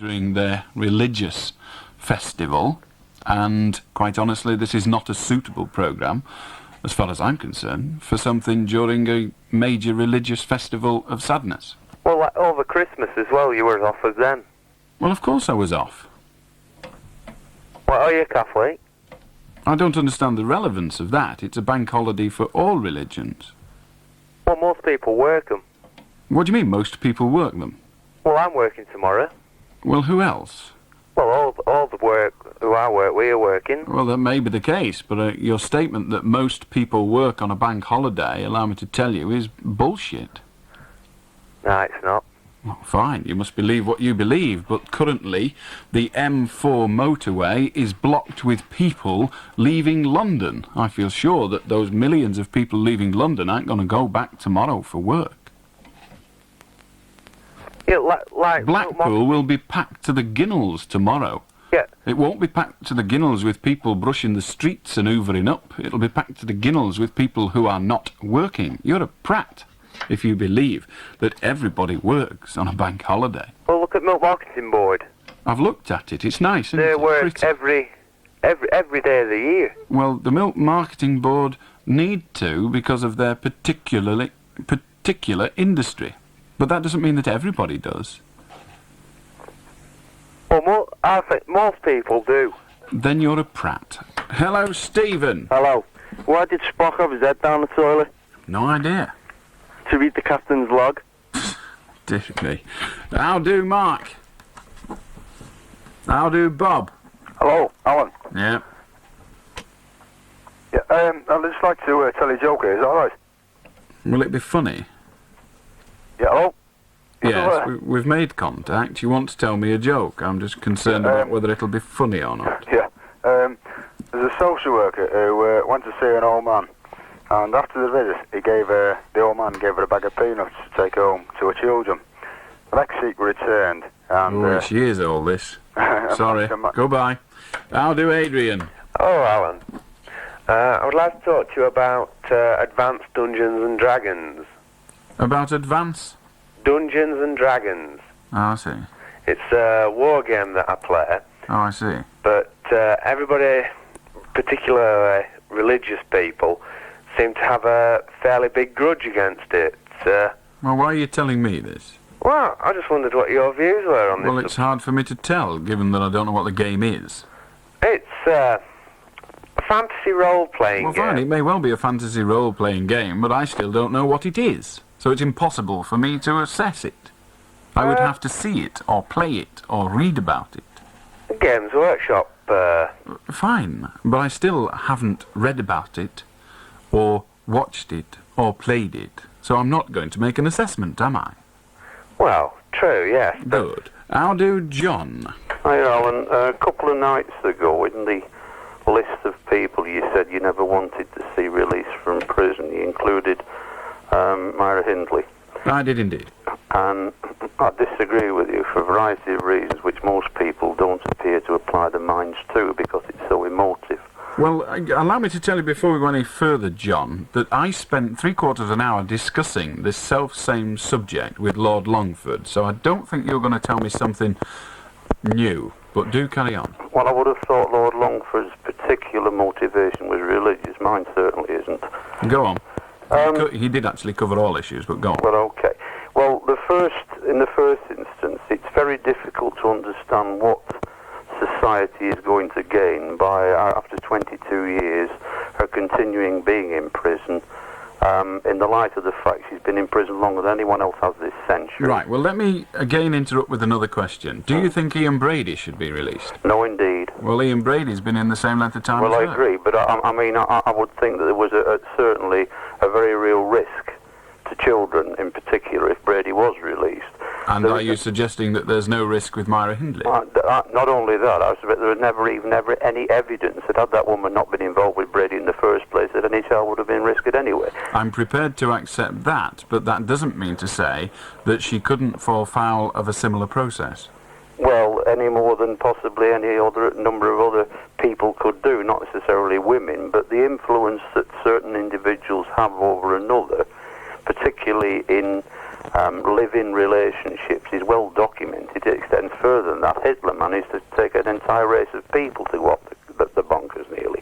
during their religious festival, and quite honestly, this is not a suitable programme, as far as I'm concerned, for something during a major religious festival of sadness. Well, like over Christmas as well, you were off as then. Well, of course I was off. Well, are you Catholic? I don't understand the relevance of that. It's a bank holiday for all religions. Well, most people work them. What do you mean, most people work them? Well, I'm working tomorrow. Well, who else? Well, all the work who I work, we are working. Well, that may be the case, but your statement that most people work on a bank holiday, allow me to tell you, is bullshit. No, it's not. Well, fine, you must believe what you believe, but currently the M4 motorway is blocked with people leaving London. I feel sure that those millions of people leaving London aren't going to go back tomorrow for work. Yeah, like Blackpool will be packed to the ginnels tomorrow. Yeah. It won't be packed to the ginnels with people brushing the streets and hoovering up. It'll be packed to the ginnels with people who are not working. You're a prat if you believe that everybody works on a bank holiday. Well, look at Milk Marketing Board. I've looked at it. It's nice, isn't They it? work every day of the year. Well, the Milk Marketing Board need to because of their particular industry. But that doesn't mean that everybody does. Well, I think most people do. Then you're a prat. Hello, Stephen. Hello. Why did Spock have his head down the toilet? No idea. To read the captain's log. Dear me. How do Mark? How do Bob? Hello, Alan. Yeah. Yeah, I'd just like to tell you a joke here, is that alright? Will it be funny? Yeah, hello? Yes, we've made contact. You want to tell me a joke. I'm just concerned about whether it'll be funny or not. Yeah, there's a social worker who went to see an old man, and after the visit, the old man gave her a bag of peanuts to take home to her children. The next week we returned, and... Oh, it's years all this. Sorry. Goodbye. How do Adrian? Oh, Alan. I would like to talk to you about Advanced Dungeons and Dragons. About Advance? Dungeons and Dragons. Oh, I see. It's a war game that I play. Oh, I see. But everybody, particularly religious people, seem to have a fairly big grudge against it. Well, why are you telling me this? Well, I just wondered what your views were on this. Well, it's hard for me to tell, given that I don't know what the game is. It's a fantasy role-playing game. Well, fine, it may well be a fantasy role-playing game, but I still don't know what it is. So it's impossible for me to assess it. I would have to see it, or play it, or read about it. Games Workshop, Fine, but I still haven't read about it, or watched it, or played it. So I'm not going to make an assessment, am I? Well, true, yes. Good. How do John? Hi, Alan. A couple of nights ago, in the list of people you said you never wanted to see released from prison, you included Myra Hindley. I did indeed. And I disagree with you for a variety of reasons, which most people don't appear to apply their minds to because it's so emotive. Well, allow me to tell you before we go any further, John, that I spent 3/4 of an hour discussing this self-same subject with Lord Longford, so I don't think you're going to tell me something new, but do carry on. Well, I would have thought Lord Longford's particular motivation was religious. Mine certainly isn't. Go on. He did actually cover all issues, but go on. Well, okay. Well, in the first instance, it's very difficult to understand what society is going to gain by, after 22 years, her continuing being in prison, in the light of the fact she's been in prison longer than anyone else has this century. Right, well, let me again interrupt with another question. Do you think Ian Brady should be released? No, indeed. Well, Ian Brady's been in the same length of time Well, as I her. agree, but I would think that there was certainly a very real risk to children, in particular, if Brady was released. And are you suggesting that there's no risk with Myra Hindley? Not only that, I suspect there was never any evidence that had that woman not been involved with Brady in the first place, that any child would have been risked anyway. I'm prepared to accept that, but that doesn't mean to say that she couldn't fall foul of a similar process. Well, any more than possibly any other number of other people could do, not necessarily women, but the influence that certain individuals have over another, particularly in live-in relationships is well documented. It extends further than that. Hitler managed to take an entire race of people to what the bonkers nearly.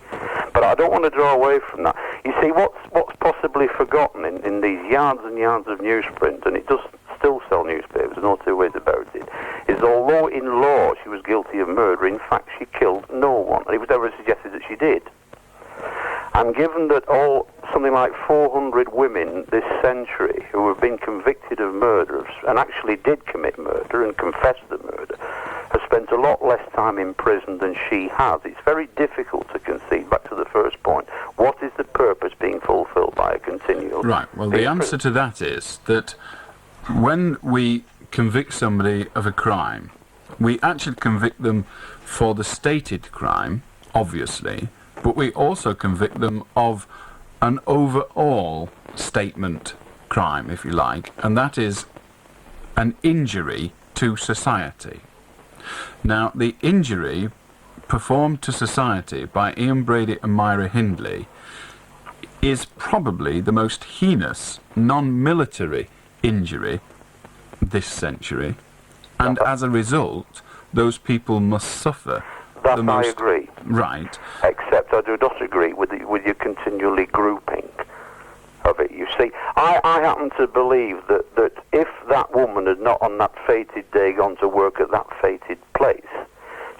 But I don't want to draw away from that. You see, what's possibly forgotten in these yards and yards of newsprint, and it does still sell newspapers, no two ways about it, is although in law she was guilty of murder, in fact she killed no one, and it was never suggested that she did. And given that something like 400 women this century who have been convicted of murder and actually did commit murder and confessed the murder have spent a lot less time in prison than she has, it's very difficult to concede, back to the first point, what is the purpose being fulfilled by a continual... Right, well, the answer to that is that when we convict somebody of a crime, we actually convict them for the stated crime, obviously, but we also convict them of an overall statement crime, if you like, and that is an injury to society. Now, the injury performed to society by Ian Brady and Myra Hindley is probably the most heinous non-military injury this century, and as a result, those people must suffer. That I agree. Right. Except I do not agree with your continually grouping of it. You see, I happen to believe that if that woman had not on that fated day gone to work at that fated place,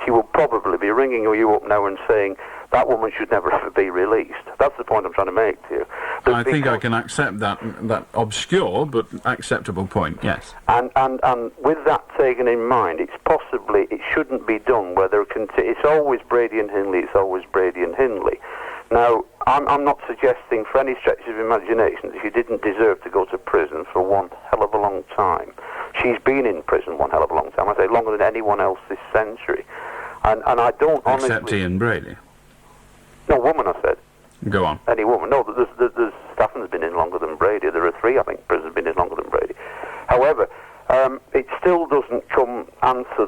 she would probably be ringing you up now and saying that woman should never be released. That's the point I'm trying to make to you. I think I can accept that obscure but acceptable point, yes. And with that taken in mind, it shouldn't be done whether it's always Brady and Hindley, it's always Brady and Hindley. Now, I'm not suggesting for any stretch of imagination that she didn't deserve to go to prison for one hell of a long time. She's been in prison one hell of a long time, I say longer than anyone else this century. And I don't honestly... Except Ian Brady. No, woman, I said. Go on. Any woman. No, there's Staffan's been in longer than Brady. There are 3, I think, prisoners been in longer than Brady. However, it still doesn't answer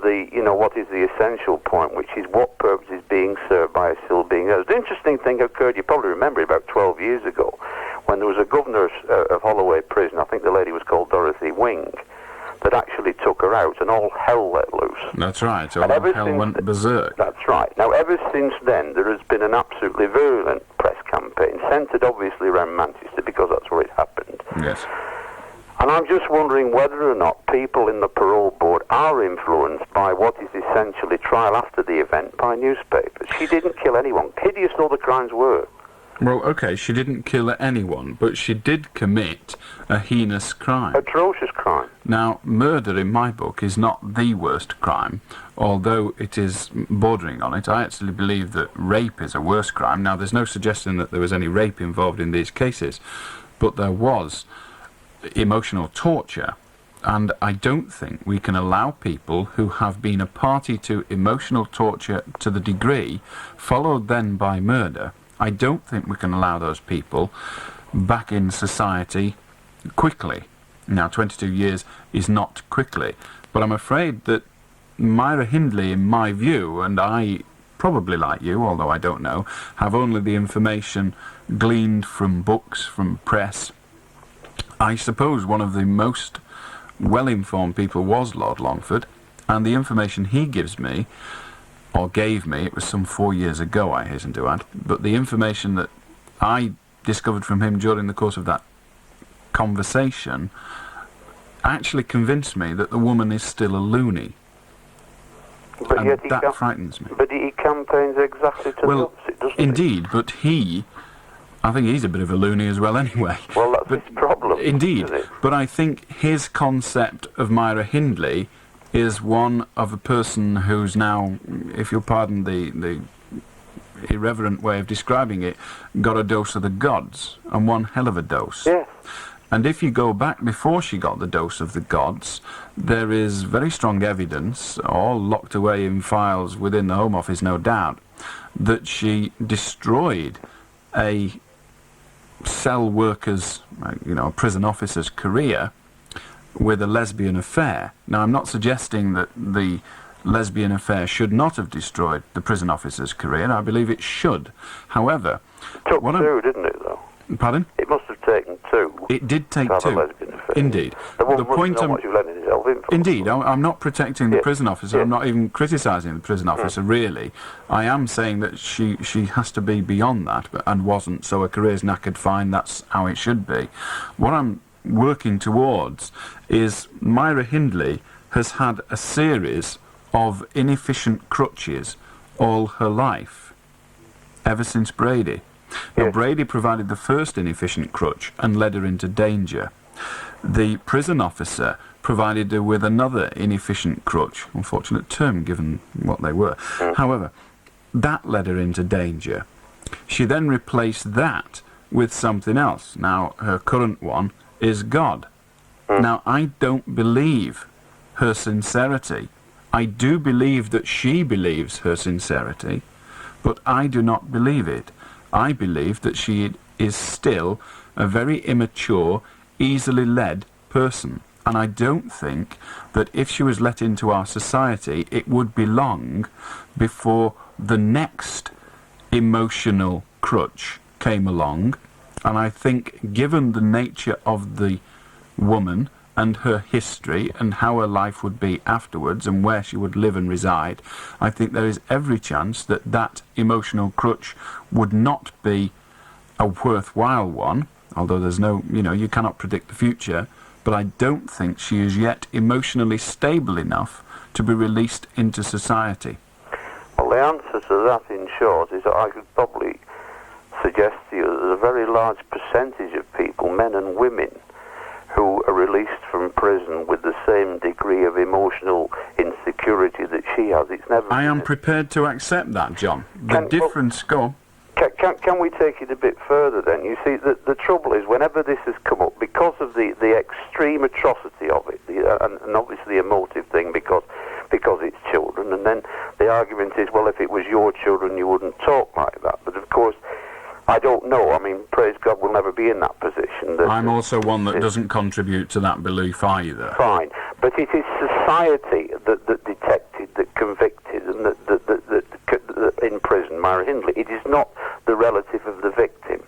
what is the essential point, which is what purpose is being served by a still being hers. The interesting thing occurred, you probably remember, about 12 years ago, when there was a governor of Holloway Prison, I think the lady was called Dorothy Wing, that actually took her out, and all hell let loose. That's right, all hell went berserk. That's right. Now, ever since then, there has been an absolutely virulent press campaign, centred obviously around Manchester, because that's where it happened. Yes. And I'm just wondering whether or not people in the parole board are influenced by what is essentially trial after the event by newspapers. She didn't kill anyone. Hideous though the crimes were. Well, okay, she didn't kill anyone, but she did commit a heinous crime. Atrocious crime. Now, murder in my book is not the worst crime, although it is bordering on it. I actually believe that rape is a worse crime. Now, there's no suggestion that there was any rape involved in these cases, but there was emotional torture, and I don't think we can allow people who have been a party to emotional torture to the degree, followed then by murder, I don't think we can allow those people back in society quickly. Now, 22 years is not quickly, but I'm afraid that Myra Hindley, in my view, and I probably like you, although I don't know, have only the information gleaned from books, from press. I suppose one of the most well-informed people was Lord Longford, and the information he gives me, or gave me, it was some 4 years ago, I hasten to add, but the information that I discovered from him during the course of that conversation actually convinced me that the woman is still a loony. But and yet that frightens me. But he campaigns exactly to the opposite, doesn't he? Indeed, but I think he's a bit of a loony as well anyway. Well, that's his problem. Indeed, isn't it? but I think his concept of Myra Hindley is one of a person who's now, if you'll pardon the irreverent way of describing it, got a dose of the gods, and one hell of a dose. Yes. And if you go back before she got the dose of the gods, there is very strong evidence, all locked away in files within the Home Office, no doubt, that she destroyed a cell worker's, a prison officer's career with a lesbian affair. Now, I'm not suggesting that the lesbian affair should not have destroyed the prison officer's career. I believe it should. However... Took 2, didn't it, though? Pardon? It must have taken 2. It did take to have 2. a lesbian affair. fair. Indeed. The woman The point must know I'm- what she's letting herself in for. Indeed, I'm not protecting the Yeah. prison officer. Yeah. I'm not even criticising the prison officer, really. I am saying that she has to be beyond that, and wasn't, so her career's knackered, fine, that's how it should be. What I'm working towards is Myra Hindley has had a series of inefficient crutches all her life, ever since Brady. Now, Yes. Brady provided the first inefficient crutch and led her into danger. The prison officer provided her with another inefficient crutch, unfortunate term given what they were. However, that led her into danger. She then replaced that with something else. Now, her current one is God. Now, I don't believe her sincerity. I do believe that she believes her sincerity, but I do not believe it. I believe that she is still a very immature, easily led person. And I don't think that if she was let into our society, it would be long before the next emotional crutch came along. And I think, given the nature of the woman and her history and how her life would be afterwards and where she would live and reside, I think there is every chance that that emotional crutch would not be a worthwhile one, although there's no, you cannot predict the future, but I don't think she is yet emotionally stable enough to be released into society. Well, the answer to that, in short, is that I could probably suggest to you that there's a very large percentage of people, men and women, who are released from prison with the same degree of emotional insecurity that she has. It's never. I am prepared to accept that, John. The difference... Go on. Can we take it a bit further then? You see, the trouble is, whenever this has come up, because of the extreme atrocity of it, and obviously the emotive thing because it's children, and then the argument is, well, if it was your children, you wouldn't talk like that. But of course, I don't know. I mean, praise God, we'll never be in that position. I'm also one that doesn't contribute to that belief either. Fine. But it is society that detected, that convicted, and that imprisoned Myra Hindley. It is not the relative of the victim.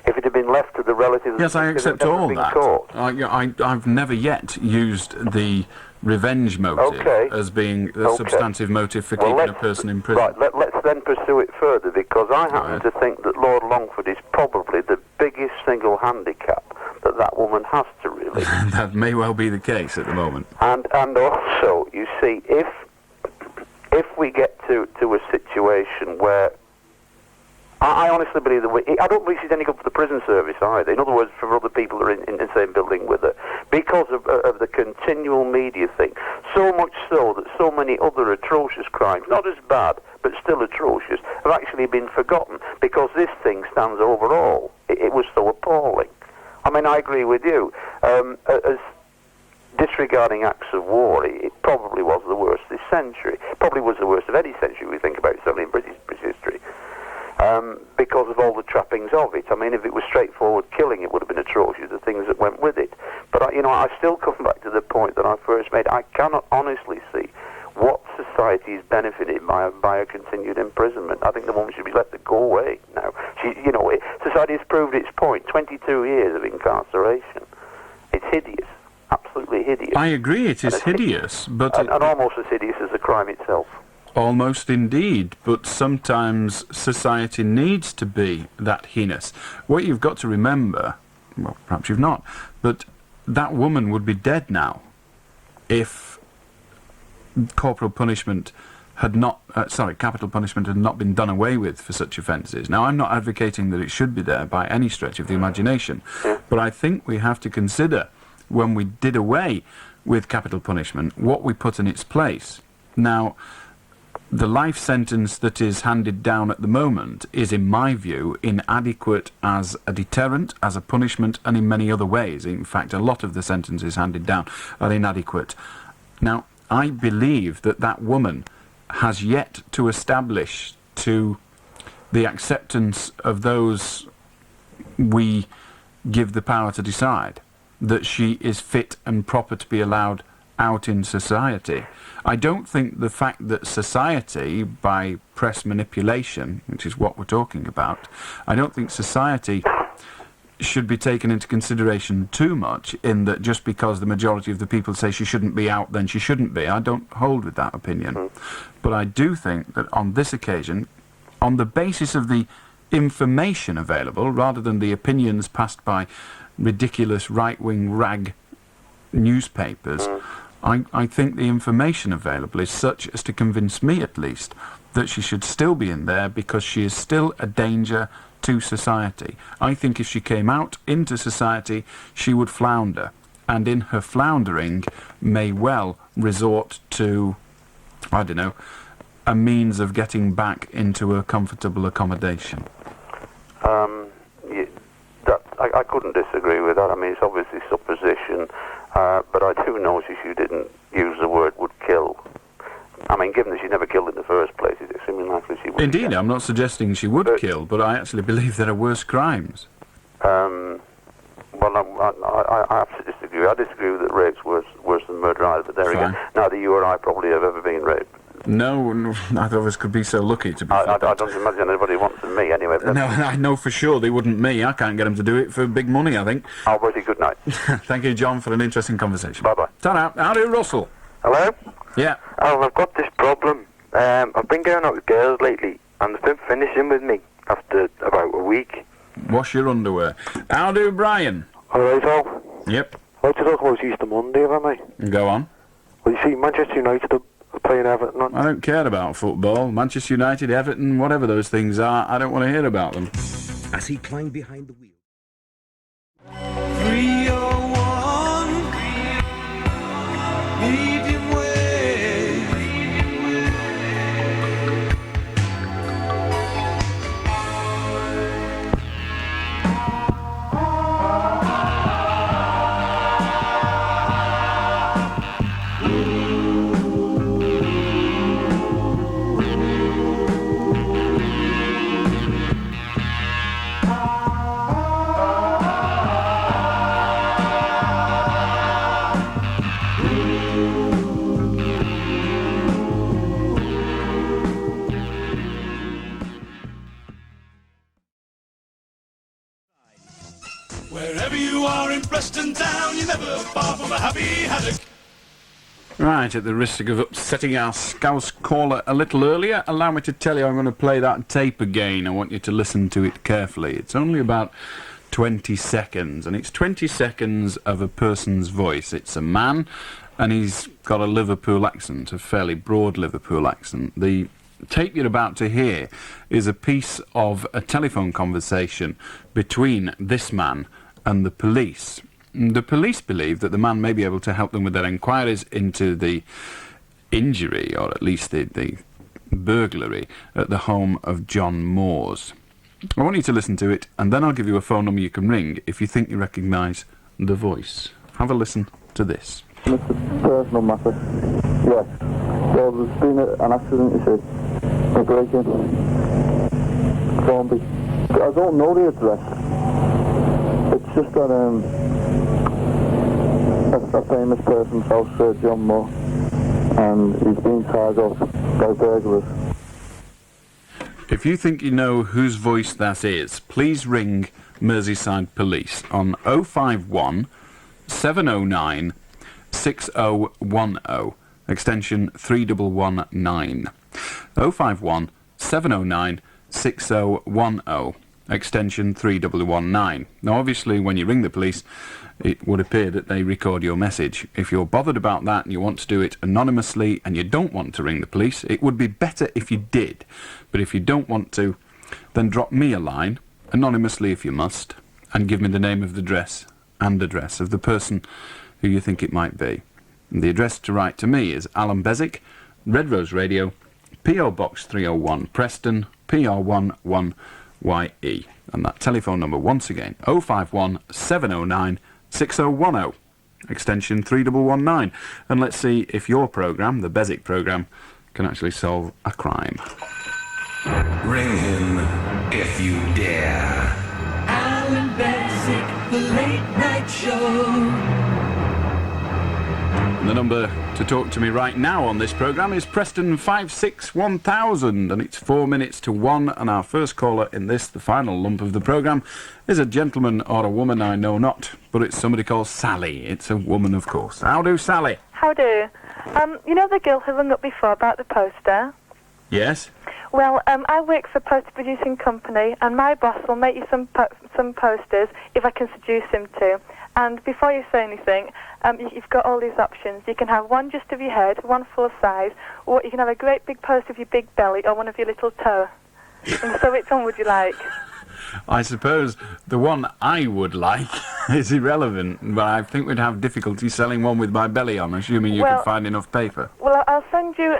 If it had been left to the relative of the victim, I accept it would all have been that. caught. I've never yet used the revenge motive as being a substantive motive for keeping a person in prison. Right, let's then pursue it further, because I happen to think that Lord Longford is probably the biggest single handicap that woman has to really. That may well be the case at the moment. And also, you see, if we get to a situation where I honestly believe that I don't believe she's any good for the prison service either. In other words, for other people that are in the same building with her, because of the continual media thing. So much so that so many other atrocious crimes, not as bad but still atrocious, have actually been forgotten because this thing stands over all. It was so appalling. I mean, I agree with you. As disregarding acts of war, it probably was the worst this century. Probably was the worst of any century we think about, certainly in British history. Because of all the trappings of it. I mean, if it was straightforward killing, it would have been atrocious, the things that went with it. But, I still come back to the point that I first made. I cannot honestly see what society is benefited by a continued imprisonment. I think the woman should be let to go away now. Society has proved its point. 22 years of incarceration. It's hideous. Absolutely hideous. I agree, it is hideous, but... And almost as hideous as the crime itself. Almost indeed, but sometimes society needs to be that heinous. What you've got to remember, well, perhaps you've not, but that woman would be dead now if capital punishment had not been done away with for such offences. Now, I'm not advocating that it should be there by any stretch of the imagination, but I think we have to consider, when we did away with capital punishment, what we put in its place. Now, the life sentence that is handed down at the moment is, in my view, inadequate as a deterrent, as a punishment, and in many other ways. In fact, a lot of the sentences handed down are inadequate. Now, I believe that woman has yet to establish to the acceptance of those we give the power to decide that she is fit and proper to be allowed out in society. I don't think the fact that society, by press manipulation, which is what we're talking about, I don't think society should be taken into consideration too much, in that just because the majority of the people say she shouldn't be out, then she shouldn't be. I don't hold with that opinion. But I do think that on this occasion, on the basis of the information available, rather than the opinions passed by ridiculous right-wing rag newspapers, I think the information available is such as to convince me, at least, that she should still be in there because she is still a danger to society. I think if she came out into society, she would flounder, and in her floundering may well resort to, I don't know, a means of getting back into a comfortable accommodation. I couldn't disagree with that. I mean, it's obviously supposition, but I do know she didn't use the word would kill. I mean, given that she never killed in the first place, it's extremely likely she would. Indeed, I'm not suggesting she would kill, but I actually believe there are worse crimes. Well, I absolutely disagree. I disagree that rape's worse than murder either, but there again, neither you or I probably have ever been raped. No, neither of us could be so lucky to be. I don't imagine anybody wants to me anyway. No, I know for sure they wouldn't me. I can't get them to do it for big money, I think. Alrighty, good night. Thank you, John, for an interesting conversation. Bye-bye. Ta-ra. Howdy, Russell. Hello? Yeah. Alan, I've got this problem. I've been going out with girls lately, and they've been finishing with me after about a week. Wash your underwear. Howdy, Brian. Alright, Al. Yep. I'd like to talk about Easter Monday, haven't I? Go on. Well, you see, Manchester United are playing Everton on. I don't care about football. Manchester United, Everton, whatever those things are, I don't want to hear about them. As he climbed behind the wheel. 301 medium wave. Wherever you are in Preston Town, you're never far from a happy haddock. Right, at the risk of upsetting our Scouse caller a little earlier, allow me to tell you I'm going to play that tape again. I want you to listen to it carefully. It's only about 20 seconds, and it's 20 seconds of a person's voice. It's a man, and he's got a Liverpool accent, a fairly broad Liverpool accent. The tape you're about to hear is a piece of a telephone conversation between this man and the police. The police believe that the man may be able to help them with their inquiries into the injury, or at least the burglary, at the home of John Moores. I want you to listen to it, and then I'll give you a phone number you can ring if you think you recognise the voice. Have a listen to this. It's a personal matter. Yes. Well, there's been an accident, you see. A break-in. Thornby. I don't know the address. It's just that a famous person's house, John Moore, and he's been tied up by burglars. If you think you know whose voice that is, please ring Merseyside Police on 051 709 6010, extension 3119. 051 709 6010, extension 3119. Now, obviously, when you ring the police, it would appear that they record your message. If you're bothered about that and you want to do it anonymously and you don't want to ring the police, it would be better if you did. But if you don't want to, then drop me a line, anonymously if you must, and give me the name of the address of the person who you think it might be. And the address to write to me is Allan Beswick, Red Rose Radio, P.O. Box 301, Preston, PR11YE. And that telephone number, once again, 051 709 6010, extension 3119. And let's see if your programme, the Beswick programme, can actually solve a crime. Ring him if you dare. Allan Beswick, the late night show. And the number to talk to me right now on this programme is Preston 561,000, and it's 4 minutes to 1, and our first caller in this, the final lump of the programme, is a gentleman or a woman I know not, but it's somebody called Sally. It's a woman, of course. How do, Sally? How do? You know the girl who rung up before about the poster? Yes? Well, I work for a poster-producing company, and my boss will make you some posters if I can seduce him to. And before you say anything, you've got all these options. You can have one just of your head, one full size, or you can have a great big poster of your big belly or one of your little toe. And so which one would you like? I suppose the one I would like is irrelevant, but I think we'd have difficulty selling one with my belly on, assuming you could find enough paper. Well, I'll send you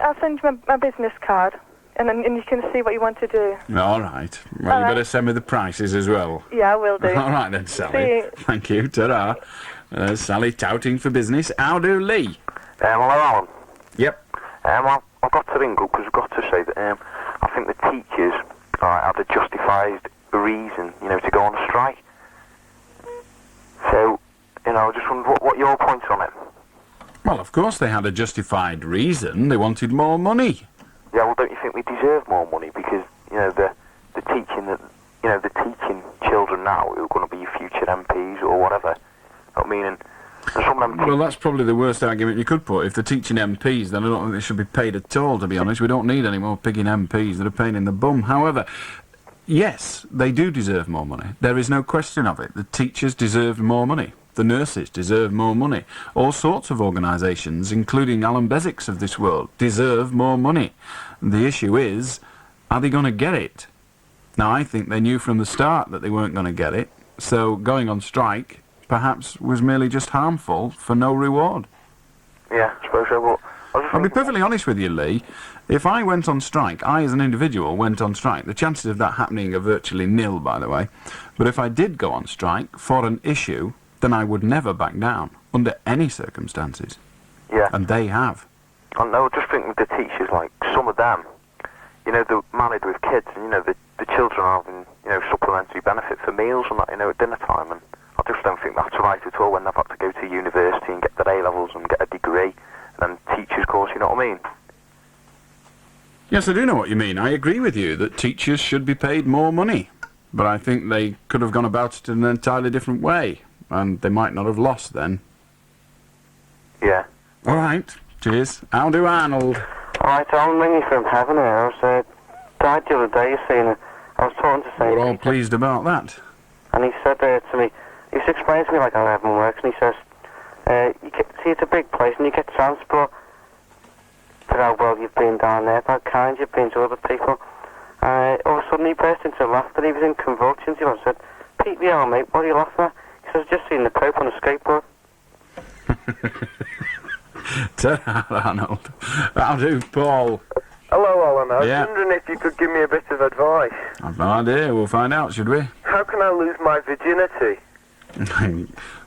my business card, and you can see what you want to do. All right. Well, you better send me the prices as well. Yeah, I will do. All right then, Sally. See you. Thank you. Ta-ra. Sally touting for business. How do, Lee? Hello, Alan. Yep. I've got to ring up because I've got to say that I think the teachers had a justified reason, to go on a strike. So, I just wondered what your point's on it. Well, of course they had a justified reason. They wanted more money. Yeah, well, don't you think we deserve more money? Because, the teaching that, the teaching children now who are going to be future MPs or whatever. I mean, and some of them... Well, that's probably the worst argument you could put. If they're teaching MPs, then I don't think they should be paid at all, to be honest. We don't need any more pigging MPs that are paying in the bum. However, yes, they do deserve more money. There is no question of it. The teachers deserve more money. The nurses deserve more money. All sorts of organisations, including Allan Beswick's of this world, deserve more money. The issue is, are they going to get it? Now, I think they knew from the start that they weren't going to get it, so going on strike perhaps was merely just harmful for no reward. Yeah, I suppose so. I'll be perfectly honest with you, Lee. If I went on strike, I as an individual went on strike, the chances of that happening are virtually nil, by the way. But if I did go on strike for an issue, then I would never back down, under any circumstances. Yeah. And they have. I know, just think with the teachers, like, some of them, they're married with kids, and, the children are having, supplementary benefit for meals and that, at dinner time, and I just don't think that's right at all when they've had to go to university and get their A-levels and get a degree, and then teachers course, you know what I mean? Yes, I do know what you mean. I agree with you that teachers should be paid more money. But I think they could have gone about it in an entirely different way, and they might not have lost then. Yeah. All right. Cheers. How do, Arnold? All right, I'm ringing from heaven here. I was died the other day, you see, and I was talking to St. We're all pleased about that. And he said to me, he was explaining to me like how heaven works, and he says, see, it's a big place, and you get transport for how well you've been down there, how kind you've been to other people. All of a sudden he burst into laughter. He was in convulsions. He said, "Pete the old mate, what are you laughing at?" He says, "Just seen the Pope on a skateboard." Ta-ra, Arnold. How do, Paul? Hello, Alan. I was Yeah. wondering if you could give me a bit of advice. I've no idea. We'll find out, should we? How can I lose my virginity?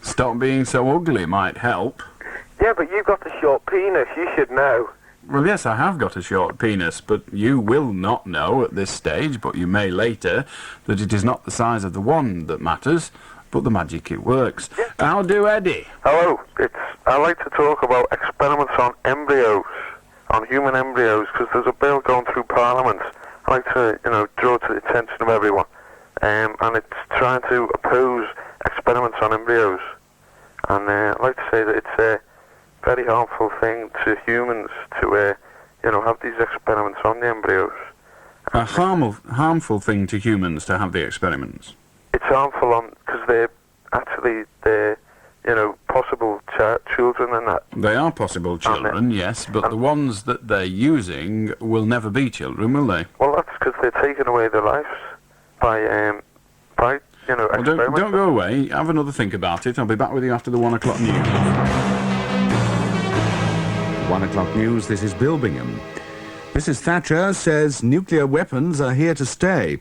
Stop being so ugly might help. Yeah, but you've got a short penis. You should know. Well, yes, I have got a short penis, but you will not know at this stage, but you may later, that it is not the size of the wand that matters, but the magic it works. Yeah. How do, Eddie? Hello. I like to talk about experiments on embryos, on human embryos, because there's a bill going through Parliament. I like to, draw to the attention of everyone, and it's trying to oppose experiments on embryos. And I'd like to say that it's a very harmful thing to humans to, have these experiments on the embryos. A harmful thing to humans to have the experiments? It's harmful because they're possible children and that. They are possible children, yes, but the ones that they're using will never be children, will they? Well, that's because they're taking away their lives by well, experimenting. don't go away. Have another think about it. I'll be back with you after the 1 o'clock news. 1 o'clock news, this is Bill Bingham. Mrs. Thatcher says nuclear weapons are here to stay.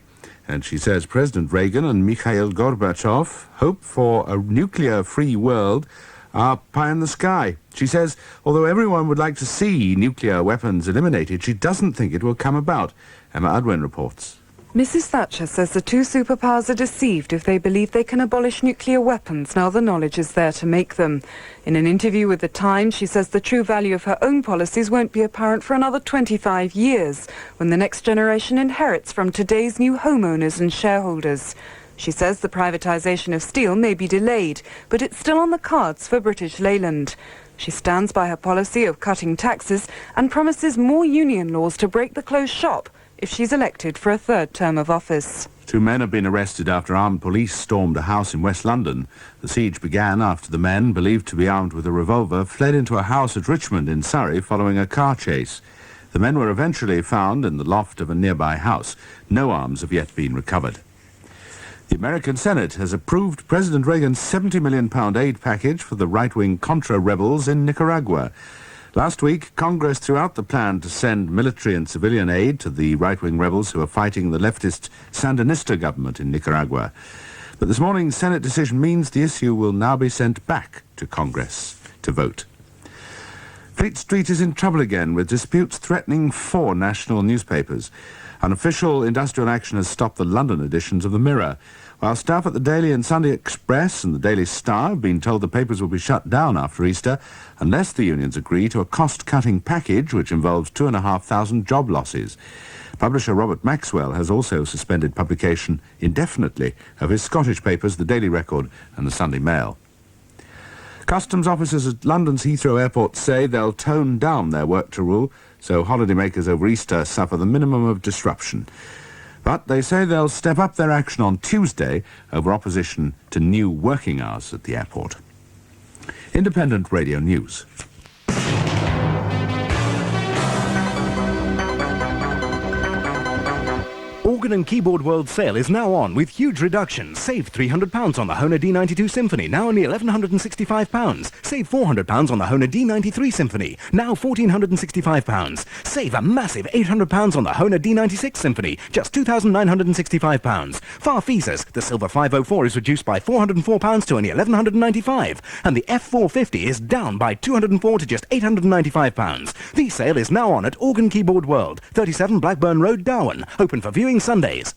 And she says President Reagan and Mikhail Gorbachev hope for a nuclear-free world are pie in the sky. She says, although everyone would like to see nuclear weapons eliminated, she doesn't think it will come about. Emma Adwin reports. Mrs. Thatcher says the two superpowers are deceived if they believe they can abolish nuclear weapons now the knowledge is there to make them. In an interview with The Times, she says the true value of her own policies won't be apparent for another 25 years, when the next generation inherits from today's new homeowners and shareholders. She says the privatisation of steel may be delayed, but it's still on the cards for British Leyland. She stands by her policy of cutting taxes and promises more union laws to break the closed shop if she's elected for a third term of office. 2 men have been arrested after armed police stormed a house in West London. The siege began after the men, believed to be armed with a revolver, fled into a house at Richmond in Surrey following a car chase. The men were eventually found in the loft of a nearby house. No arms have yet been recovered. The American Senate has approved President Reagan's £70 million aid package for the right-wing Contra rebels in Nicaragua. Last week, Congress threw out the plan to send military and civilian aid to the right-wing rebels who are fighting the leftist Sandinista government in Nicaragua. But this morning's Senate decision means the issue will now be sent back to Congress to vote. Fleet Street is in trouble again, with disputes threatening 4 national newspapers. Unofficial industrial action has stopped the London editions of the Mirror, while staff at the Daily and Sunday Express and the Daily Star have been told the papers will be shut down after Easter unless the unions agree to a cost-cutting package which involves 2,500 job losses. Publisher Robert Maxwell has also suspended publication indefinitely of his Scottish papers, the Daily Record and the Sunday Mail. Customs officers at London's Heathrow Airport say they'll tone down their work to rule so holidaymakers over Easter suffer the minimum of disruption. But they say they'll step up their action on Tuesday over opposition to new working hours at the airport. Independent Radio News. Organ and Keyboard World Sale is now on with huge reductions. Save £300 on the Hohner D92 Symphony, now only £1,165. Save £400 on the Hohner D93 Symphony, now £1,465. Save a massive £800 on the Hohner D96 Symphony, just £2,965. Farfisas, the Silver 504 is reduced by £404 to only £1,195. And the F450 is down by £204 to just £895. The sale is now on at Organ Keyboard World, 37 Blackburn Road, Darwin. Open for viewing Sundays.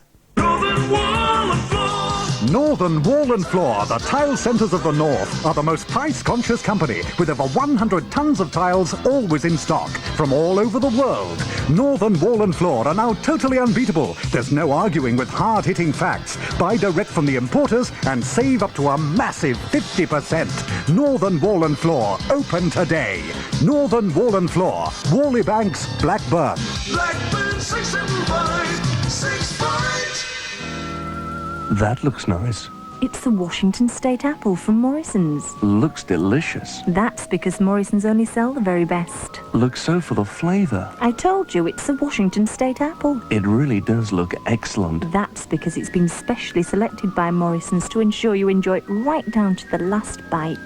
Northern Wall and Floor, the tile centres of the North, are the most price-conscious company with over 100 tons of tiles always in stock from all over the world. Northern Wall and Floor are now totally unbeatable. There's no arguing with hard-hitting facts. Buy direct from the importers and save up to a massive 50%. Northern Wall and Floor, open today. Northern Wall and Floor, Whalley Banks, Blackburn. Blackburn 675 65. That looks nice. It's the Washington State apple from Morrison's. Looks delicious. That's because Morrison's only sell the very best. Looks so full of flavour. I told you, it's the Washington State apple. It really does look excellent. That's because it's been specially selected by Morrison's to ensure you enjoy it right down to the last bite.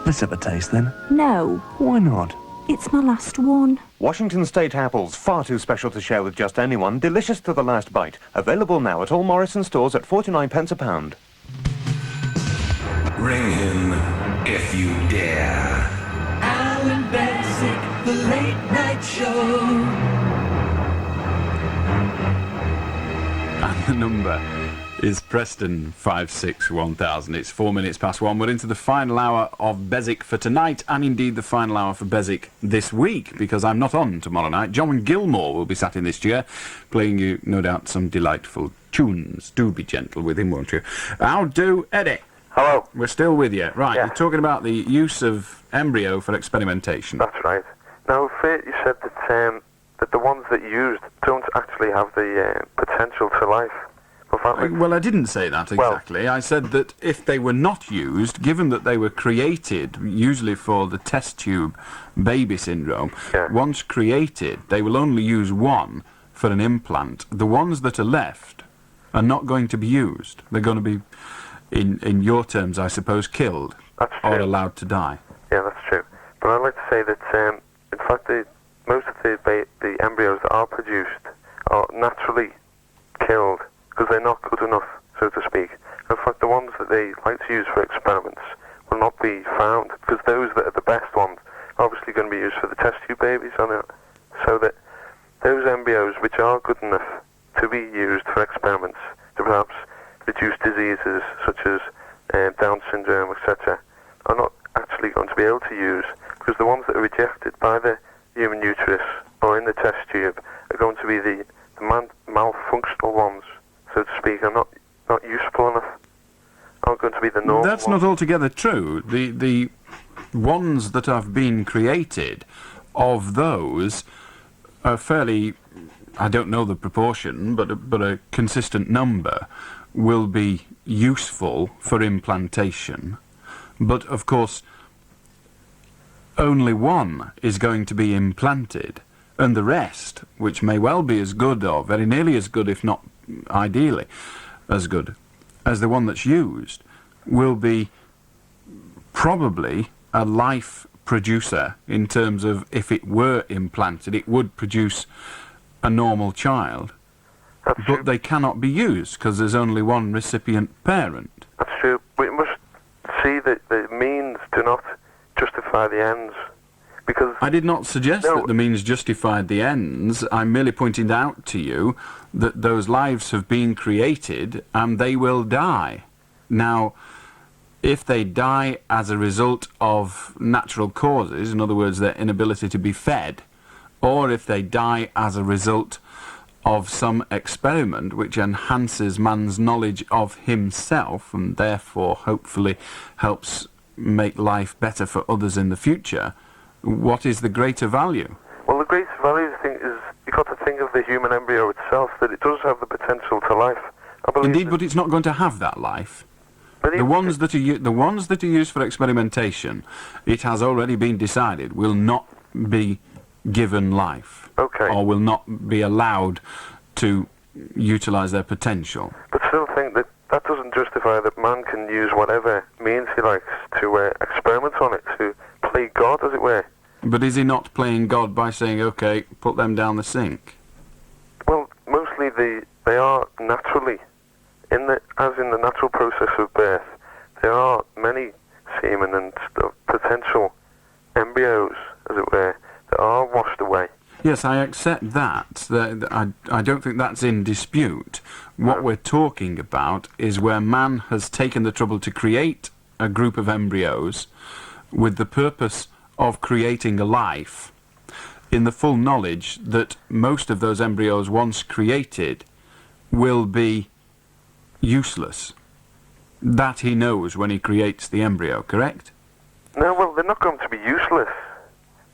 Let's have a taste then. No. Why not? It's my last one. Washington State apples, far too special to share with just anyone. Delicious to the last bite. Available now at all Morrison stores at 49p a pound. Ring him if you dare. Allan Beswick, the late night show. And the number is Preston 561,000. It's 4 minutes past 1. We're into the final hour of Beswick for tonight, and indeed the final hour for Beswick this week, because I'm not on tomorrow night. John Gilmore will be sat in this chair, playing you, no doubt, some delightful tunes. Do be gentle with him, won't you? How do, Eddie? Hello. We're still with you. Right, Yeah. You're talking about the use of embryo for experimentation. That's right. Now, you said that the ones that used don't actually have the potential to life. Well, I didn't say that exactly. I said that if they were not used, given that they were created, usually for the test tube baby syndrome, once created, they will only use one for an implant. The ones that are left are not going to be used. They're going to be, in your terms, I suppose, killed or allowed to die. Yeah, that's true. But I'd like to say that, in fact, most of the embryos that are produced are naturally killed because they're not good enough, so to speak. In fact, the ones that they like to use for experiments will not be found, because those that are the best ones are obviously going to be used for the test tube babies, so that those embryos which are good enough to be used for experiments to perhaps reduce diseases such as Down syndrome, etc., are not actually going to be able to use, because the ones that are rejected by the human uterus or in the test tube are going to be the malfunctional ones, so to speak, are not useful enough, aren't going to be the normal That's ones. not altogether true. The ones that have been created, of those, are fairly, I don't know the proportion, but a consistent number will be useful for implantation. But of course, only one is going to be implanted, and the rest, which may well be as good or very nearly as good, if not ideally as good, as the one that's used, will be probably a life producer in terms of, if it were implanted, it would produce a normal child. But they cannot be used because there's only one recipient parent. That's true. We must see that the means do not justify the ends. Because I did not suggest that the means justified the ends. I'm merely pointing out to you that those lives have been created and they will die. Now, if they die as a result of natural causes, in other words, their inability to be fed, or if they die as a result of some experiment which enhances man's knowledge of himself and therefore hopefully helps make life better for others in the future, what is the greater value? Well, the greater value thing is you've got to think of the human embryo itself, that it does have the potential to life. Indeed, but it's not going to have that life. The ones that are used for experimentation, it has already been decided, will not be given life. Okay. Or will not be allowed to utilise their potential. But still think that that doesn't justify that man can use whatever means he likes to experiment on it, to play God, as it were. But is he not playing God by saying, okay, put them down the sink? Well, mostly they are naturally, as in the natural process of birth, there are many semen and potential embryos, as it were, that are washed away. Yes, I accept that. I don't think that's in dispute. What we're talking about is where man has taken the trouble to create a group of embryos with the purpose of creating a life, in the full knowledge that most of those embryos, once created, will be useless. That he knows when he creates the embryo, correct? No, well, they're not going to be useless,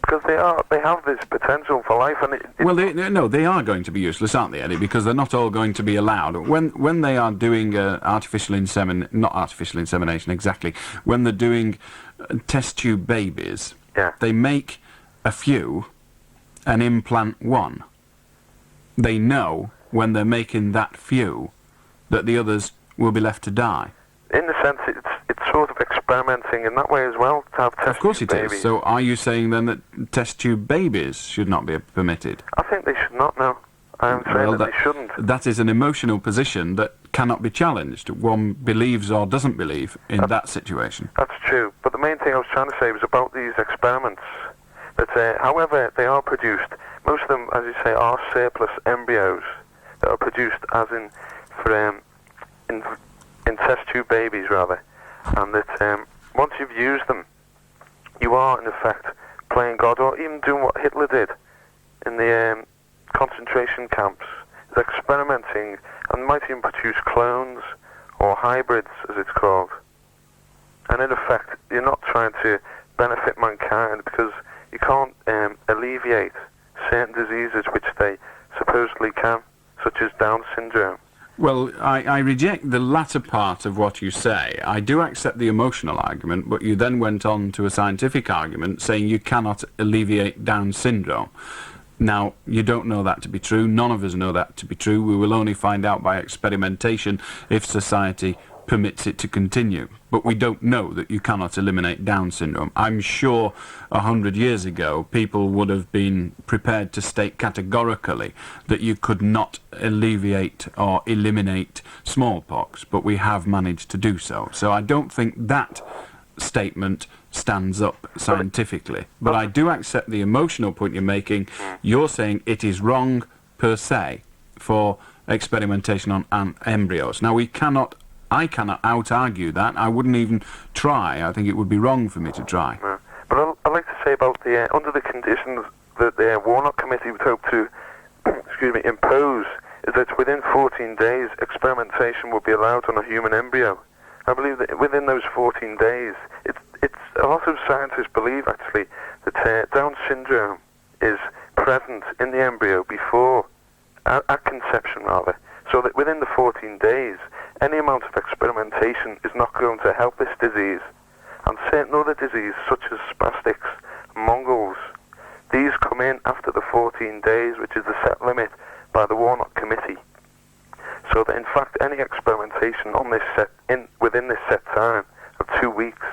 because they have this potential for life, and well, they are going to be useless, aren't they, Eddie? Because they're not all going to be allowed. When they are doing not artificial insemination exactly, when they're doing test tube babies, they make a few and implant one. They know when they're making that few that the others will be left to die. In the sense, it's sort of experimenting in that way as well, to have test Of course tube it babies. is. So are you saying then that test tube babies should not be permitted? I think they should not, no. I'm saying that they shouldn't. That is an emotional position that cannot be challenged. One believes or doesn't believe in that situation. That's true. But the main thing I was trying to say was about these experiments, that however they are produced, most of them, as you say, are surplus embryos that are produced as in test tube babies, rather. And that once you've used them, you are, in effect, playing God, or even doing what Hitler did in the concentration camps, is experimenting, and might even produce clones, or hybrids, as it's called. And in effect, you're not trying to benefit mankind, because you can't alleviate certain diseases which they supposedly can, such as Down syndrome. Well, I reject the latter part of what you say. I do accept the emotional argument, but you then went on to a scientific argument saying you cannot alleviate Down syndrome. Now, you don't know that to be true. None of us know that to be true. We will only find out by experimentation if society permits it to continue. But we don't know that you cannot eliminate Down syndrome. I'm sure 100 years ago people would have been prepared to state categorically that you could not alleviate or eliminate smallpox, but we have managed to do so. So I don't think that statement stands up scientifically. But I do accept the emotional point you're making. You're saying it is wrong per se for experimentation on embryos. Now, I cannot out-argue that. I wouldn't even try. I think it would be wrong for me to try. No. But I'd like to say about the under the conditions that the Warnock Committee would hope to impose, is that within 14 days experimentation will be allowed on a human embryo. I believe that within those 14 days, it's a lot of scientists believe actually that Down syndrome is present in the embryo before, at conception rather, so that within the 14 days, any amount of experimentation is not going to help this disease. And certain other diseases such as spastics, Mongols, these come in after the 14 days, which is the set limit by the Warnock Committee. So that in fact any experimentation on this within this set time of 2 weeks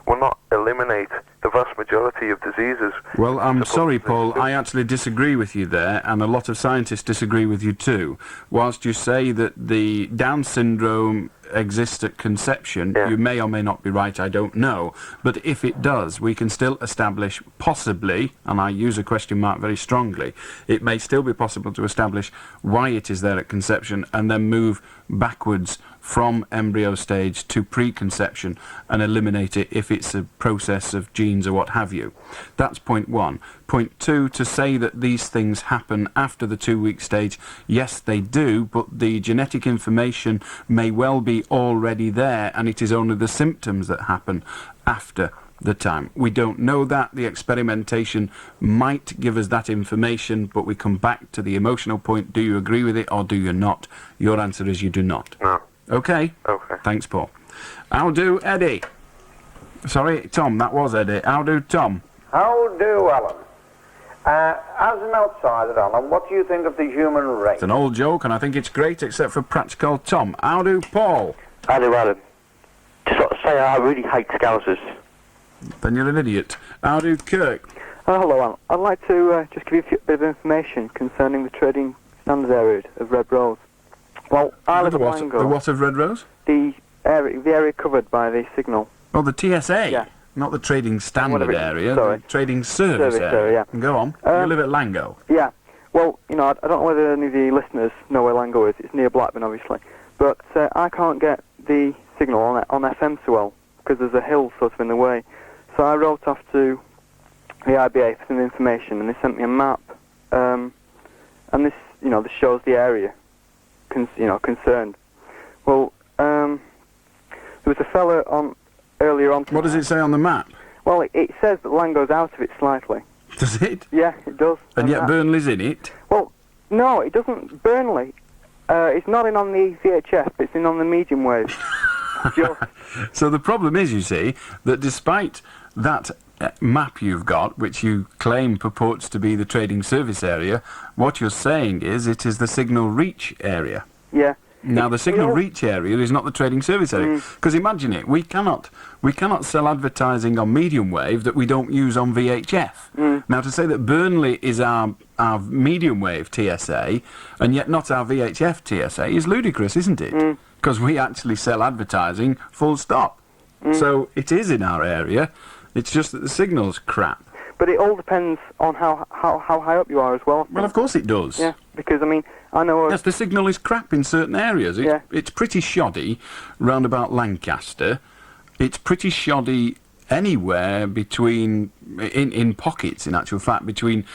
will not eliminate the vast majority of diseases. Well, I'm sorry, Paul, I actually disagree with you there, and a lot of scientists disagree with you too. Whilst you say that the Down syndrome exists at conception, you may or may not be right, I don't know, but if it does, we can still establish possibly, and I use a question mark very strongly, it may still be possible to establish why it is there at conception and then move backwards from embryo stage to preconception and eliminate it if it's a process of genes or what have you. That's point one. Point two, to say that these things happen after the 2-week stage, yes they do, but the genetic information may well be already there and it is only the symptoms that happen after the time. We don't know that. The experimentation might give us that information, but we come back to the emotional point. Do you agree with it or do you not? Your answer is you do not. No. Okay. Okay. Thanks, Paul. How do Eddie? Sorry, Tom, that was Eddie. How do Tom? How do, Alan? As an outsider, Alan, what do you think of the human race? It's an old joke, and I think it's great, except for practical Tom. How do Paul? How do Alan? Just got to say, I really hate Scousers. Then you're an idiot. How do Kirk? Hello, Alan. I'd like to just give you a bit of information concerning the trading standards area of Red Rose. Well, I live at Lango. The what of Red Rose? The area covered by the signal. Oh, the TSA? Yeah. Not the trading standard area, sorry. the trading service area. Yeah. Go on. You live at Lango? Yeah. Well, you know, I don't know whether any of the listeners know where Lango is. It's near Blackburn, obviously. But I can't get the signal on FM so well, because there's a hill sort of in the way. So I wrote off to the IBA for some information, and they sent me a map. And this, you know, this shows the area, concerned. Well, there was a fella on earlier on. What does it say on the map? Well, it says that Lango's out of it slightly. Does it? Yeah, it does. And yet Burnley's in it? Well, no, it doesn't. Burnley, it's not in on the VHF, it's in on the medium wave. So the problem is, you see, that despite that map you've got, which you claim purports to be the trading service area, what you're saying is it is the signal reach area. Yeah. Now, the signal reach area is not the trading service area. Because imagine it, we cannot sell advertising on medium wave that we don't use on VHF. Now, to say that Burnley is our medium wave TSA and yet not our VHF TSA is ludicrous, isn't it? Because we actually sell advertising full stop. So it is in our area, it's just that the signal's crap. But it all depends on how high up you are as well. Well, of course it does. Yeah, because, I mean, I know... Yes, the signal is crap in certain areas. It's pretty shoddy round about Lancaster. It's pretty shoddy anywhere between... In pockets, in actual fact, between,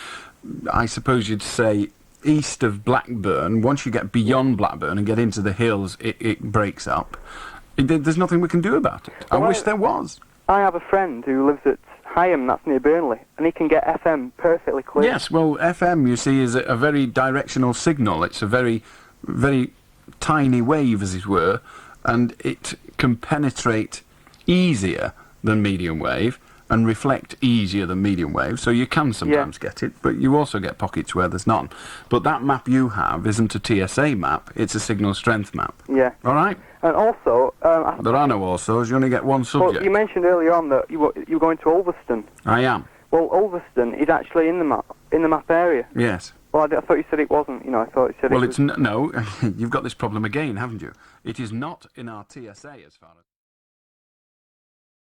I suppose you'd say, east of Blackburn. Once you get beyond Blackburn and get into the hills, it breaks up. There's nothing we can do about it. Well, I wish there was. I have a friend who lives at Higham, that's near Burnley, and he can get FM perfectly clear. Yes, well, FM, you see, is a very directional signal. It's a very, very tiny wave, as it were, and it can penetrate easier than medium wave and reflect easier than medium wave, so you can sometimes get it, but you also get pockets where there's none. But that map you have isn't a TSA map, it's a signal strength map. Yeah. All right? And also... there are no alsos, you only get one subject. Well, you mentioned earlier on that you're going to Ulverston. I am. Well, Ulverston is actually in the map area. Yes. Well, I thought you said it wasn't, you know, I thought you said well, it was... Well, no, you've got this problem again, haven't you? It is not in our TSA as far as...